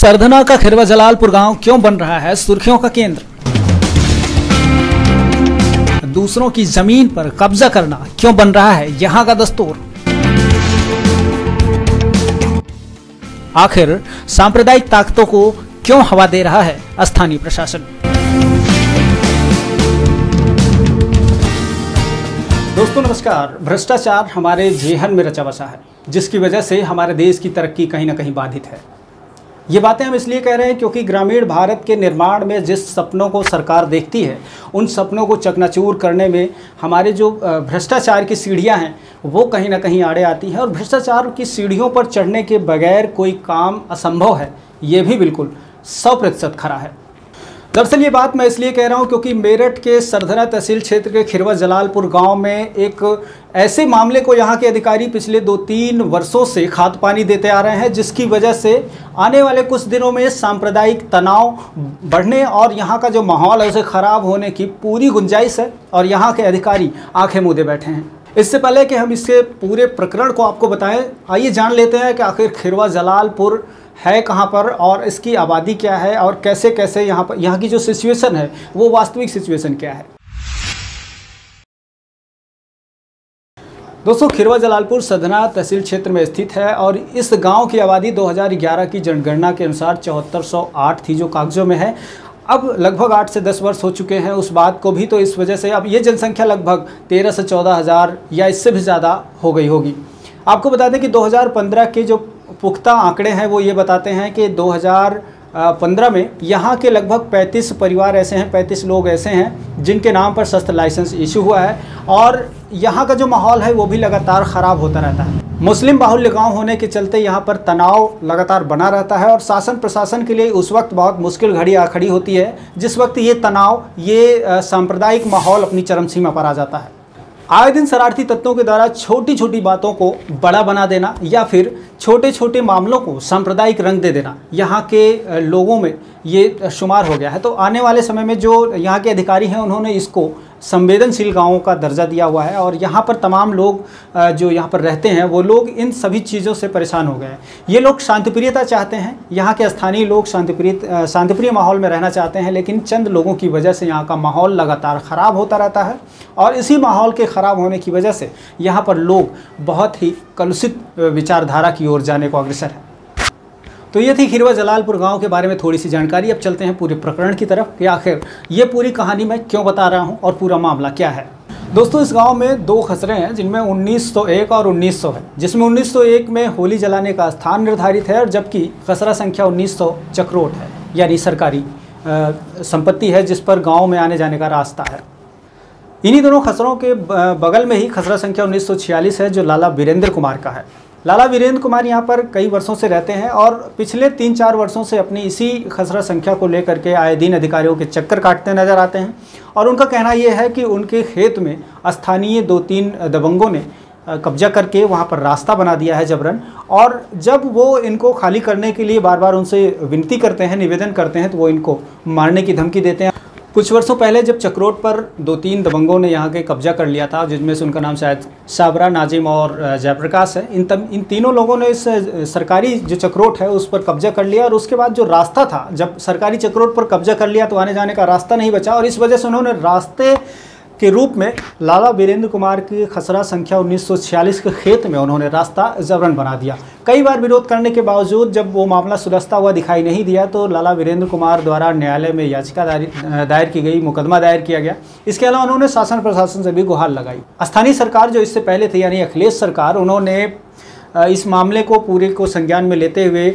सरधना का खिरवा जलालपुर गांव क्यों बन रहा है सुर्खियों का केंद्र? दूसरों की जमीन पर कब्जा करना क्यों बन रहा है यहां का दस्तूर? आखिर सांप्रदायिक ताकतों को क्यों हवा दे रहा है स्थानीय प्रशासन? दोस्तों नमस्कार। भ्रष्टाचार हमारे जेहन में रचा बसा है, जिसकी वजह से हमारे देश की तरक्की कहीं ना कहीं बाधित है। ये बातें हम इसलिए कह रहे हैं क्योंकि ग्रामीण भारत के निर्माण में जिस सपनों को सरकार देखती है, उन सपनों को चकनाचूर करने में हमारे जो भ्रष्टाचार की सीढ़ियां हैं वो कहीं ना कहीं आड़े आती हैं। और भ्रष्टाचार की सीढ़ियों पर चढ़ने के बगैर कोई काम असंभव है, ये भी बिल्कुल 100% खरा है। दरअसल ये बात मैं इसलिए कह रहा हूँ क्योंकि मेरठ के सरधना तहसील क्षेत्र के खिरवा जलालपुर गांव में एक ऐसे मामले को यहाँ के अधिकारी पिछले 2-3 वर्षों से खाद पानी देते आ रहे हैं, जिसकी वजह से आने वाले कुछ दिनों में सांप्रदायिक तनाव बढ़ने और यहाँ का जो माहौल है उसे ख़राब होने की पूरी गुंजाइश है। और यहाँ के अधिकारी आंखें मूंदे बैठे हैं। इससे पहले कि हम इसके पूरे प्रकरण को आपको बताएं, आइए जान लेते हैं कि आखिर खिरवा जलालपुर है कहाँ पर और इसकी आबादी क्या है और कैसे कैसे यहाँ की जो सिचुएशन है वो वास्तविक सिचुएशन क्या है। दोस्तों खिरवा जलालपुर सरधना तहसील क्षेत्र में स्थित है और इस गांव की आबादी 2011 की जनगणना के अनुसार 7408 थी, जो कागजों में है। अब लगभग 8 से 10 वर्ष हो चुके हैं उस बात को भी, तो इस वजह से अब ये जनसंख्या लगभग 13 से 14 हज़ार या इससे भी ज़्यादा हो गई होगी। आपको बता दें कि 2015 के जो पुख्ता आंकड़े हैं वो ये बताते हैं कि 2015 में यहाँ के लगभग 35 परिवार ऐसे हैं, 35 लोग ऐसे हैं जिनके नाम पर शस्त्र लाइसेंस इशू हुआ है। और यहाँ का जो माहौल है वो भी लगातार ख़राब होता रहता है। मुस्लिम बाहुल्य गांव होने के चलते यहाँ पर तनाव लगातार बना रहता है और शासन प्रशासन के लिए उस वक्त बहुत मुश्किल घड़ी आ खड़ी होती है जिस वक्त ये तनाव, ये सांप्रदायिक माहौल अपनी चरम सीमा पर आ जाता है। आए दिन शरारती तत्वों के द्वारा छोटी छोटी बातों को बड़ा बना देना या फिर छोटे छोटे मामलों को सांप्रदायिक रंग दे देना यहाँ के लोगों में ये शुमार हो गया है। तो आने वाले समय में जो यहाँ के अधिकारी हैं उन्होंने इसको संवेदनशील गांवों का दर्जा दिया हुआ है और यहाँ पर तमाम लोग जो यहाँ पर रहते हैं वो लोग इन सभी चीज़ों से परेशान हो गए हैं। ये लोग शांतिप्रियता चाहते हैं, यहाँ के स्थानीय लोग शांतिप्रिय माहौल में रहना चाहते हैं, लेकिन चंद लोगों की वजह से यहाँ का माहौल लगातार ख़राब होता रहता है। और इसी माहौल के ख़राब होने की वजह से यहाँ पर लोग बहुत ही कलुषित विचारधारा की ओर जाने को अग्रसर हैं। तो ये थी खिरवा जलालपुर गांव के बारे में थोड़ी सी जानकारी। अब चलते हैं पूरे प्रकरण की तरफ कि आखिर ये पूरी कहानी मैं क्यों बता रहा हूं और पूरा मामला क्या है। दोस्तों इस गांव में 2 खसरे हैं जिनमें 1901 और 1900 है, जिसमें 1901 में होली जलाने का स्थान निर्धारित है और जबकि खसरा संख्या 1900 चक्रोट है, यानी सरकारी संपत्ति है जिस पर गाँव में आने जाने का रास्ता है। इन्हीं दोनों खसरों के बगल में ही खसरा संख्या 1946 है जो लाला वीरेंद्र कुमार का है। लाला वीरेंद्र कुमार यहाँ पर कई वर्षों से रहते हैं और पिछले 3-4 वर्षों से अपनी इसी खसरा संख्या को लेकर के आए दिन अधिकारियों के चक्कर काटते नजर आते हैं। और उनका कहना यह है कि उनके खेत में स्थानीय 2-3 दबंगों ने कब्जा करके वहाँ पर रास्ता बना दिया है जबरन। और जब वो इनको खाली करने के लिए बार बार उनसे विनती करते हैं, निवेदन करते हैं, तो वो इनको मारने की धमकी देते हैं। कुछ वर्षों पहले जब चक्रोट पर 2-3 दबंगों ने यहाँ के कब्जा कर लिया था, जिनमें से उनका नाम शायद साबरा, नाजिम और जयप्रकाश है, इन तीनों लोगों ने इस सरकारी जो चक्रोट है उस पर कब्जा कर लिया। और उसके बाद जो रास्ता था, जब सरकारी चक्रोट पर कब्जा कर लिया तो आने जाने का रास्ता नहीं बचा और इस वजह से उन्होंने रास्ते के रूप में लाला वीरेंद्र कुमार की खसरा संख्या 1946 के खेत में उन्होंने रास्ता जबरन बना दिया। कई बार विरोध करने के बावजूद जब वो मामला सुलझता हुआ दिखाई नहीं दिया तो लाला वीरेंद्र कुमार द्वारा न्यायालय में याचिका दायर की गई, मुकदमा दायर किया गया। इसके अलावा उन्होंने शासन प्रशासन से भी गुहार लगाई। स्थानीय सरकार जो इससे पहले थी, यानी अखिलेश सरकार, उन्होंने इस मामले को पूरे को संज्ञान में लेते हुए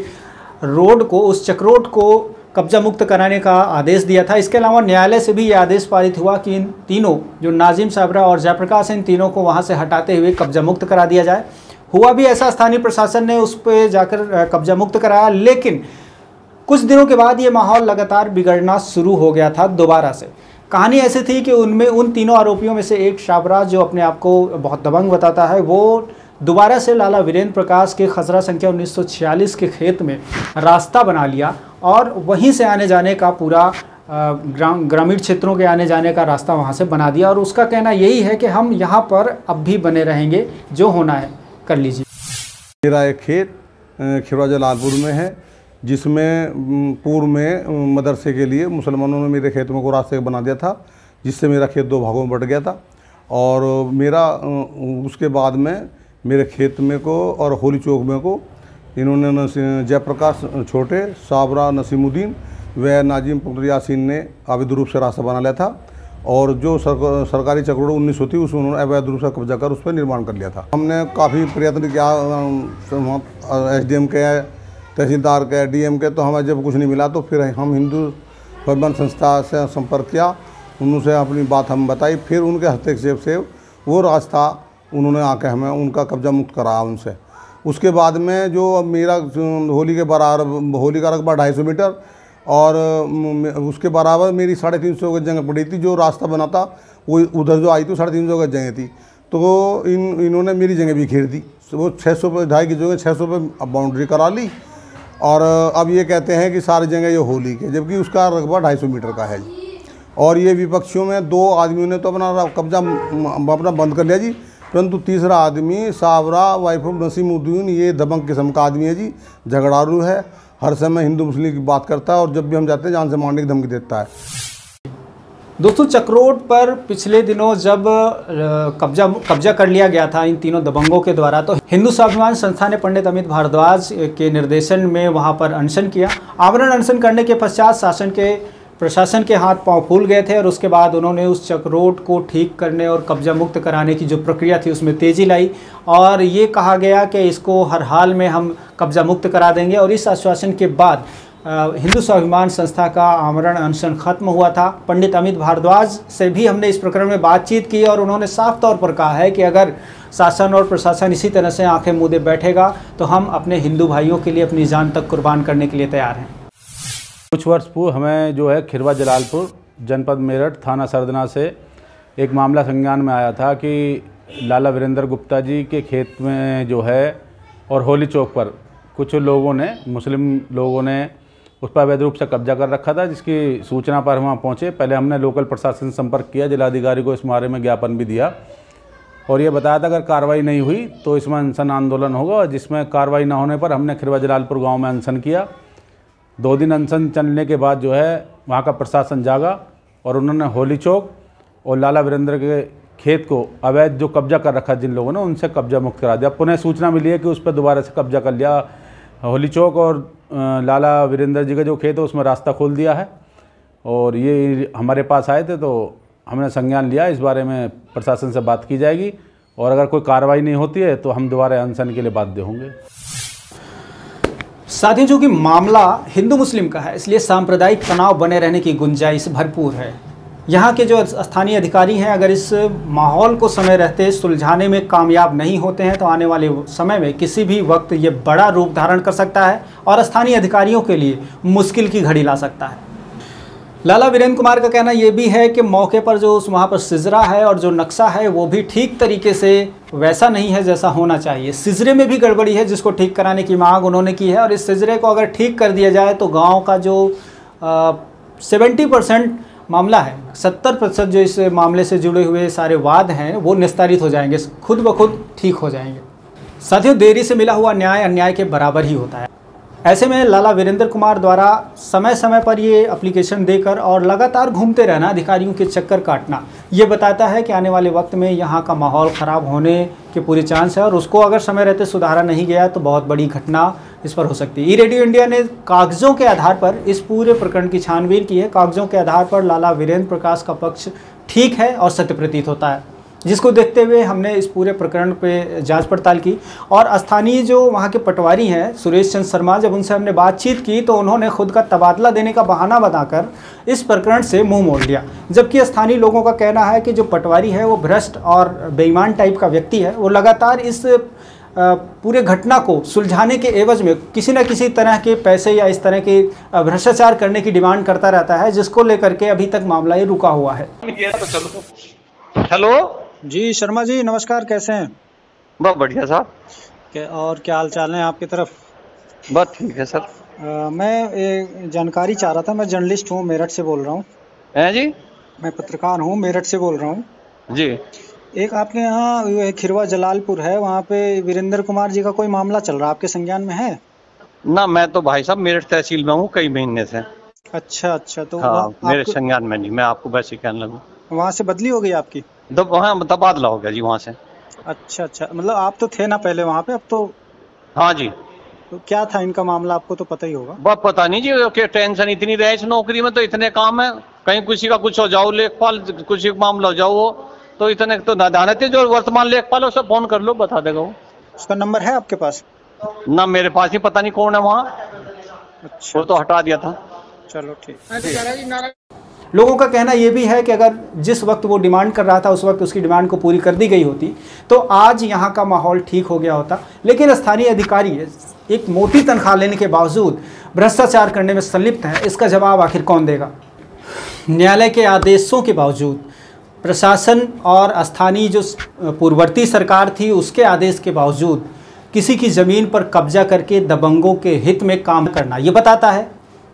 रोड को, उस चक्रोट को कब्जा मुक्त कराने का आदेश दिया था। इसके अलावा न्यायालय से भी ये आदेश पारित हुआ कि इन तीनों, जो नाजिम, साबरा और जयप्रकाश, इन तीनों को वहाँ से हटाते हुए कब्जा मुक्त करा दिया जाए। हुआ भी ऐसा, स्थानीय प्रशासन ने उस पर जाकर कब्जा मुक्त कराया। लेकिन कुछ दिनों के बाद ये माहौल लगातार बिगड़ना शुरू हो गया था दोबारा से। कहानी ऐसी थी कि उन तीनों आरोपियों में से एक शाबरा, जो अपने आप को बहुत दबंग बताता है, वो दोबारा से लाला वीरेंद्र प्रकाश के खसरा संख्या 1946 के खेत में रास्ता बना लिया और वहीं से आने जाने का पूरा ग्रामीण क्षेत्रों के आने जाने का रास्ता वहां से बना दिया। और उसका कहना यही है कि हम यहाँ पर अब भी बने रहेंगे, जो होना है कर लीजिए। मेरा एक खेत खिरवा जलालपुर में है जिसमें पूर्व में मदरसे के लिए मुसलमानों ने मेरे खेत में को रास्ते बना दिया था, जिससे मेरा खेत 2 भागों में बट गया था। और मेरा उसके बाद में मेरे खेत में को और होली चौक में को इन्होंने जयप्रकाश छोटे, साबरा, नसीमुद्दीन व नाजिम पुत्र यासीन ने अवैध रूप से रास्ता बना लिया था। और जो सरकारी चक्रोड़ 19 होती उसमें उन्होंने अवैध रूप से कब्जा कर उस पर निर्माण कर लिया था। हमने काफ़ी प्रयत्न किया, SDM के, तहसीलदार के, DM के, तो हमें जब कुछ नहीं मिला तो फिर हम हिंदू स्वाभिमान संस्था से संपर्क किया, उनसे अपनी बात हम बताई। फिर उनके हस्तक्षेप से वो रास्ता उन्होंने आके हमें उनका कब्जा मुक्त कराया उनसे। उसके बाद में जो मेरा होली के बराबर, होली का रकबा 250 मीटर और उसके बराबर मेरी 350 गज जगह पड़ी थी। जो रास्ता बना था वो उधर जो आई थी 350 गज जगह थी, तो इन्होंने मेरी जगह भी घेर दी। वो 600 पे 2.5 की जगह 600 पे बाउंड्री करा ली और अब ये कहते हैं कि सारी जगह ये होली के, जबकि उसका रकबा 250 मीटर का है जी। और ये विपक्षियों में 2 आदमियों ने तो अपना कब्जा अपना बंद कर लिया जी, परंतु तीसरा आदमी साबरा वाइफ ऑफ नसीमुद्दीन ये दबंग किस्म का आदमी है जी, झगड़ालू है, हर समय हिंदू मुस्लिम की बात करता है और जब भी हम जाते हैं जान से मारने की धमकी देता है। दोस्तों, चक्रोट पर पिछले दिनों जब कब्जा कर लिया गया था इन तीनों दबंगों के द्वारा, तो हिंदू स्वाभिमान संस्था ने पंडित अमित भारद्वाज के निर्देशन में वहां पर अनशन किया। आमरण अनशन करने के पश्चात प्रशासन के हाथ पांव फूल गए थे और उसके बाद उन्होंने उस चक्रोट को ठीक करने और कब्जा मुक्त कराने की जो प्रक्रिया थी उसमें तेज़ी लाई और ये कहा गया कि इसको हर हाल में हम कब्जा मुक्त करा देंगे। और इस आश्वासन के बाद हिंदू स्वाभिमान संस्था का आमरण अनशन खत्म हुआ था। पंडित अमित भारद्वाज से भी हमने इस प्रकरण में बातचीत की और उन्होंने साफ तौर पर कहा है कि अगर शासन और प्रशासन इसी तरह से आंखें मूंदे बैठेगा तो हम अपने हिंदू भाइयों के लिए अपनी जान तक कुर्बान करने के लिए तैयार हैं। कुछ वर्ष पूर्व हमें जो है खिरवा जलालपुर जनपद मेरठ थाना सरदना से एक मामला संज्ञान में आया था कि लाला वीरेंद्र गुप्ता जी के खेत में जो है और होली चौक पर कुछ लोगों ने, मुस्लिम लोगों ने उस पर अवैध रूप से कब्जा कर रखा था, जिसकी सूचना पर वहाँ पहुँचे। पहले हमने लोकल प्रशासन से संपर्क किया, जिलाधिकारी को इस बारे में ज्ञापन भी दिया और ये बताया था अगर कार्रवाई नहीं हुई तो इसमें अनशन आंदोलन होगा, जिसमें कार्रवाई ना होने पर हमने खिरवा जलालपुर गाँव में अनशन किया। 2 दिन अनशन चलने के बाद जो है वहाँ का प्रशासन जागा और उन्होंने होली चौक और लाला वीरेंद्र के खेत को अवैध जो कब्जा कर रखा जिन लोगों ने, उनसे कब्जा मुक्त करा दिया। पुनः सूचना मिली है कि उस पर दोबारा से कब्जा कर लिया। होली चौक और लाला वीरेंद्र जी का जो खेत है उसमें रास्ता खोल दिया है और ये हमारे पास आए थे तो हमने संज्ञान लिया। इस बारे में प्रशासन से बात की जाएगी और अगर कोई कार्रवाई नहीं होती है तो हम दोबारा अनशन के लिए बाध्य होंगे। साथियों, जो कि मामला हिंदू मुस्लिम का है इसलिए सांप्रदायिक तनाव बने रहने की गुंजाइश भरपूर है। यहाँ के जो स्थानीय अधिकारी हैं अगर इस माहौल को समय रहते सुलझाने में कामयाब नहीं होते हैं तो आने वाले समय में किसी भी वक्त ये बड़ा रूप धारण कर सकता है और स्थानीय अधिकारियों के लिए मुश्किल की घड़ी ला सकता है। लाला वीरेंद्र कुमार का कहना ये भी है कि मौके पर जो वहाँ पर सिजरा है और जो नक्शा है वो भी ठीक तरीके से वैसा नहीं है जैसा होना चाहिए। सिजरे में भी गड़बड़ी है जिसको ठीक कराने की मांग उन्होंने की है और इस सिजरे को अगर ठीक कर दिया जाए तो गांव का जो 70% मामला है, 70% जो इस मामले से जुड़े हुए सारे वाद हैं वो निस्तारित हो जाएंगे, खुद ब खुद ठीक हो जाएंगे। साथियों, देरी से मिला हुआ न्याय अन्याय के बराबर ही होता है। ऐसे में लाला वीरेंद्र कुमार द्वारा समय समय पर ये एप्लीकेशन देकर और लगातार घूमते रहना, अधिकारियों के चक्कर काटना, ये बताता है कि आने वाले वक्त में यहाँ का माहौल ख़राब होने के पूरे चांस है और उसको अगर समय रहते सुधारा नहीं गया तो बहुत बड़ी घटना इस पर हो सकती है। ई रेडियो इंडिया ने कागज़ों के आधार पर इस पूरे प्रकरण की छानबीन की है। कागज़ों के आधार पर लाला वीरेंद्र प्रकाश का पक्ष ठीक है और सत्य प्रतीत होता है, जिसको देखते हुए हमने इस पूरे प्रकरण पे जांच पड़ताल की। और स्थानीय जो वहाँ के पटवारी हैं सुरेश चंद्र शर्मा, जब उनसे हमने बातचीत की तो उन्होंने खुद का तबादला देने का बहाना बनाकर इस प्रकरण से मुंह मोड़ लिया। जबकि स्थानीय लोगों का कहना है कि जो पटवारी है वो भ्रष्ट और बेईमान टाइप का व्यक्ति है। वो लगातार इस पूरे घटना को सुलझाने के एवज में किसी न किसी तरह के पैसे या इस तरह के भ्रष्टाचार करने की डिमांड करता रहता है, जिसको लेकर के अभी तक मामला ये रुका हुआ है। हेलो जी शर्मा जी, नमस्कार, कैसे हैं? बहुत बढ़िया साहब। और क्या हाल चाल है आपकी तरफ? बहुत ठीक है सर। मैं जानकारी चाह रहा था, मैं जर्नलिस्ट हूँ, मेरठ से बोल रहा हूँ। हैं जी? मैं पत्रकार हूँ, मेरठ से बोल रहा हूँ जी। एक आपके यहाँ खिरवा जलालपुर है, वहाँ पे वीरेंद्र कुमार जी का कोई मामला चल रहा है, आपके संज्ञान में है? ना मैं तो भाई साहब मेरठ तहसील में हूँ कई महीने से। अच्छा अच्छा, तो हाँ, मेरे आपको संज्ञान में नहीं, मैं आपको वैसे ही कहने लगूँ। वहाँ से बदली हो गई आपकी? हाँ, तबादला हो गया जी वहाँ से। अच्छा अच्छा, मतलब आप तो थे ना पहले वहाँ पे, अब तो हाँ जी। तो क्या था इनका मामला, आपको तो पता ही होगा। बस पता नहीं जी, कि टेंशन इतनी रहे इस नौकरी में, तो इतने काम है, कहीं किसी का कुछ हो जाओ लेखपाल, किसी का मामला हो जाओ, वो तो इतने तो नादान थे। जो वर्तमान लेखपाल है उससे फोन कर लो, बता देगा वो। उसका नंबर है आपके पास? ना मेरे पास ही, पता नहीं कौन है वहाँ, अच्छा, वो तो हटा दिया था। चलो ठीक। लोगों का कहना यह भी है कि अगर जिस वक्त वो डिमांड कर रहा था उस वक्त उसकी डिमांड को पूरी कर दी गई होती तो आज यहाँ का माहौल ठीक हो गया होता, लेकिन स्थानीय अधिकारी एक मोटी तनख्वाह लेने के बावजूद भ्रष्टाचार करने में संलिप्त है। इसका जवाब आखिर कौन देगा? न्यायालय के आदेशों के बावजूद, प्रशासन और स्थानीय जो पूर्ववर्ती सरकार थी उसके आदेश के बावजूद किसी की ज़मीन पर कब्जा करके दबंगों के हित में काम करना, ये बताता है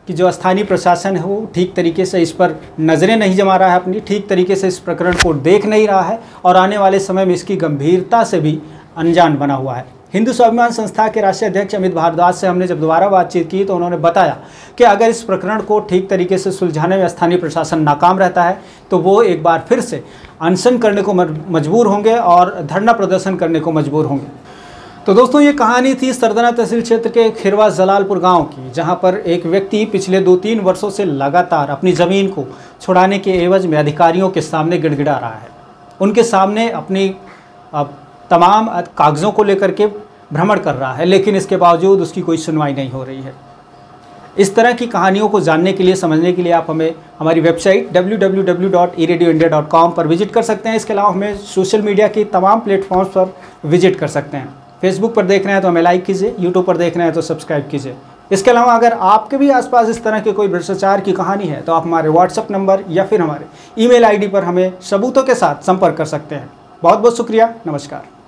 कि जो स्थानीय प्रशासन है वो ठीक तरीके से इस पर नज़रें नहीं जमा रहा है, अपनी ठीक तरीके से इस प्रकरण को देख नहीं रहा है और आने वाले समय में इसकी गंभीरता से भी अनजान बना हुआ है। हिंदू स्वाभिमान संस्था के राष्ट्रीय अध्यक्ष अमित भारद्वाज से हमने जब दोबारा बातचीत की तो उन्होंने बताया कि अगर इस प्रकरण को ठीक तरीके से सुलझाने में स्थानीय प्रशासन नाकाम रहता है तो वो एक बार फिर से अनशन करने को मजबूर होंगे और धरना प्रदर्शन करने को मजबूर होंगे। तो दोस्तों, ये कहानी थी सरदना तहसील क्षेत्र के खिरवा जलालपुर गांव की, जहां पर एक व्यक्ति पिछले 2-3 वर्षों से लगातार अपनी ज़मीन को छुड़ाने के एवज में अधिकारियों के सामने गिड़गिड़ा रहा है। उनके सामने अपनी तमाम कागज़ों को लेकर के भ्रमण कर रहा है, लेकिन इसके बावजूद उसकी कोई सुनवाई नहीं हो रही है। इस तरह की कहानियों को जानने के लिए, समझने के लिए आप हमें हमारी वेबसाइट www.eradioindia.com पर विजिट कर सकते हैं। इसके अलावा हमें सोशल मीडिया की तमाम प्लेटफॉर्म्स पर विजिट कर सकते हैं। फेसबुक पर देख रहे हैं तो हमें लाइक कीजिए, यूट्यूब पर देख रहे हैं तो सब्सक्राइब कीजिए। इसके अलावा अगर आपके भी आसपास इस तरह की कोई भ्रष्टाचार की कहानी है तो आप हमारे व्हाट्सएप नंबर या फिर हमारे ईमेल आईडी पर हमें सबूतों के साथ संपर्क कर सकते हैं। बहुत बहुत शुक्रिया, नमस्कार।